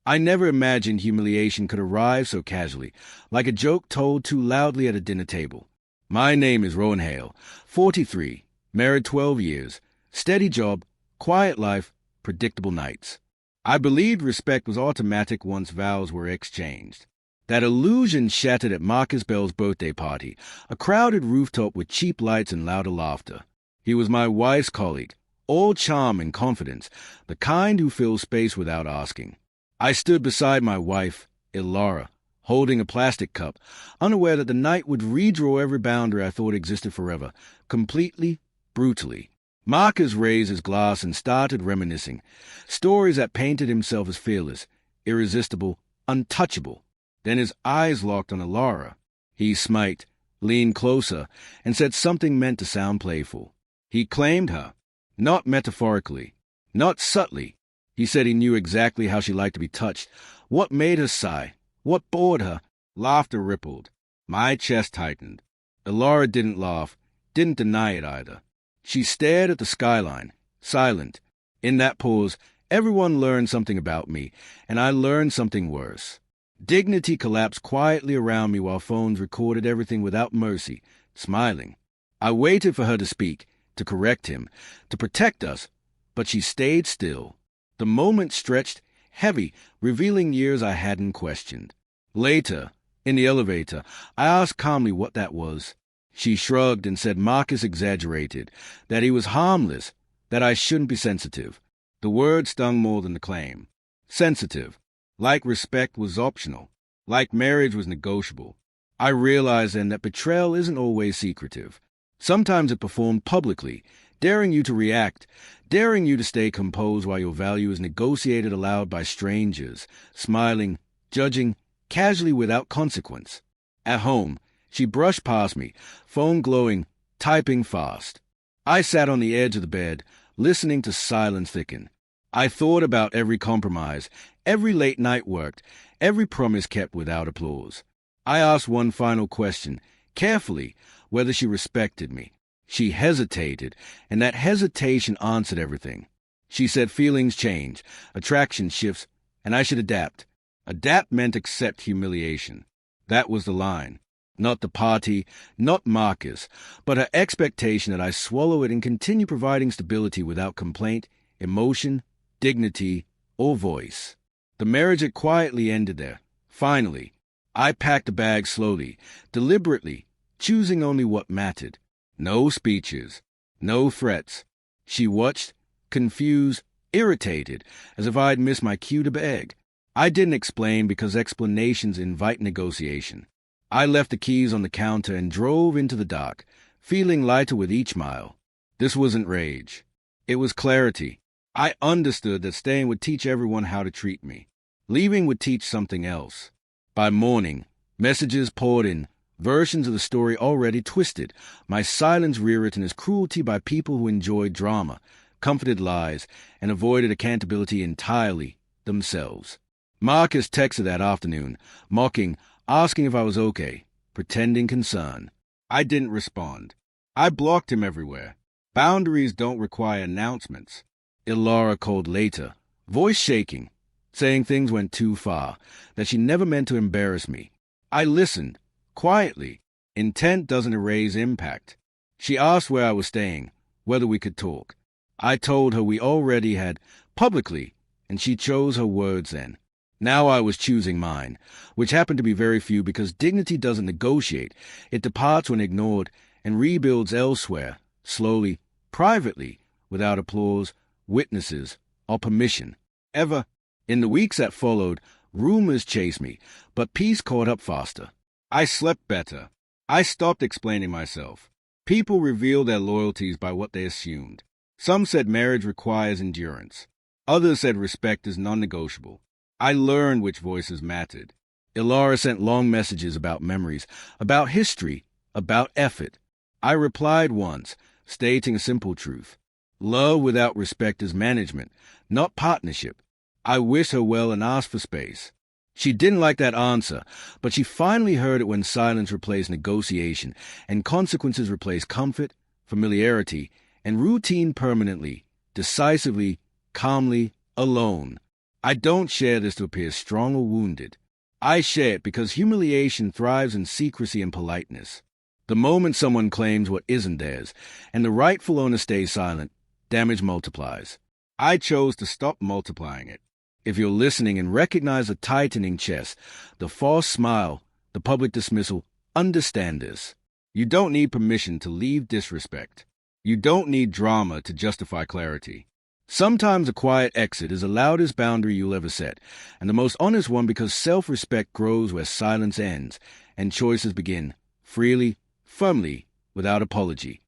I never imagined humiliation could arrive so casually, like a joke told too loudly at a dinner table. My name is Rowan Hale, 43, married 12 years, steady job, quiet life, predictable nights. I believed respect was automatic once vows were exchanged. That illusion shattered at Marcus Bell's birthday party, a crowded rooftop with cheap lights and louder laughter. He was my wife's colleague, all charm and confidence, the kind who fills space without asking. I stood beside my wife, Ilara, holding a plastic cup, unaware that the night would redraw every boundary I thought existed forever, completely, brutally. Marcus raised his glass and started reminiscing, stories that painted himself as fearless, irresistible, untouchable. Then his eyes locked on Ilara. He smiled, leaned closer, and said something meant to sound playful. He claimed her, not metaphorically, not subtly. He said he knew exactly how she liked to be touched, what made her sigh, what bored her. Laughter rippled. My chest tightened. Ilara didn't laugh, didn't deny it either. She stared at the skyline, silent. In that pause, everyone learned something about me, and I learned something worse. Dignity collapsed quietly around me while phones recorded everything without mercy, smiling. I waited for her to speak, to correct him, to protect us, but she stayed still. The moment stretched, heavy, revealing years I hadn't questioned. Later, in the elevator, I asked calmly what that was. She shrugged and said Marcus exaggerated, that he was harmless, that I shouldn't be sensitive. The word stung more than the claim. Sensitive. Like respect was optional. Like marriage was negotiable. I realized then that betrayal isn't always secretive. Sometimes it's performed publicly, daring you to react, daring you to stay composed while your value is negotiated aloud by strangers, smiling, judging, casually without consequence. At home, she brushed past me, phone glowing, typing fast. I sat on the edge of the bed, listening to silence thicken. I thought about every compromise, every late night worked, every promise kept without applause. I asked one final question, carefully, whether she respected me. She hesitated, and that hesitation answered everything. She said feelings change, attraction shifts, and I should adapt. Adapt meant accept humiliation. That was the line. Not the party, not Marcus, but her expectation that I swallow it and continue providing stability without complaint, emotion, dignity, or voice. The marriage had quietly ended there. Finally, I packed a bag slowly, deliberately, choosing only what mattered. No speeches, no threats. She watched, confused, irritated, as if I'd missed my cue to beg. I didn't explain because explanations invite negotiation. I left the keys on the counter and drove into the dark, feeling lighter with each mile. This wasn't rage. It was clarity. I understood that staying would teach everyone how to treat me. Leaving would teach something else. By morning, messages poured in, versions of the story already twisted, my silence rewritten as cruelty by people who enjoyed drama, comforted lies, and avoided accountability entirely themselves. Marcus texted that afternoon, mocking, asking if I was okay, pretending concern. I didn't respond. I blocked him everywhere. Boundaries don't require announcements. Ilara called later, voice shaking, saying things went too far, that she never meant to embarrass me. I listened, quietly. Intent doesn't erase impact. She asked where I was staying, whether we could talk. I told her we already had, publicly, and she chose her words then. Now I was choosing mine, which happened to be very few because dignity doesn't negotiate. It departs when ignored and rebuilds elsewhere, slowly, privately, without applause, witnesses, or permission. In the weeks that followed, rumors chased me, but peace caught up faster. I slept better. I stopped explaining myself. People revealed their loyalties by what they assumed. Some said marriage requires endurance. Others said respect is non-negotiable. I learned which voices mattered. Ilara sent long messages about memories, about history, about effort. I replied once, stating a simple truth. Love without respect is management, not partnership. I wished her well and asked for space. She didn't like that answer, but she finally heard it when silence replaced negotiation and consequences replaced comfort, familiarity, and routine permanently, decisively, calmly, alone. I don't share this to appear strong or wounded. I share it because humiliation thrives in secrecy and politeness. The moment someone claims what isn't theirs, and the rightful owner stays silent, damage multiplies. I chose to stop multiplying it. If you're listening and recognize the tightening chest, the false smile, the public dismissal, understand this. You don't need permission to leave disrespect. You don't need drama to justify clarity. Sometimes a quiet exit is the loudest boundary you'll ever set, and the most honest one because self-respect grows where silence ends, and choices begin, freely, firmly, without apology.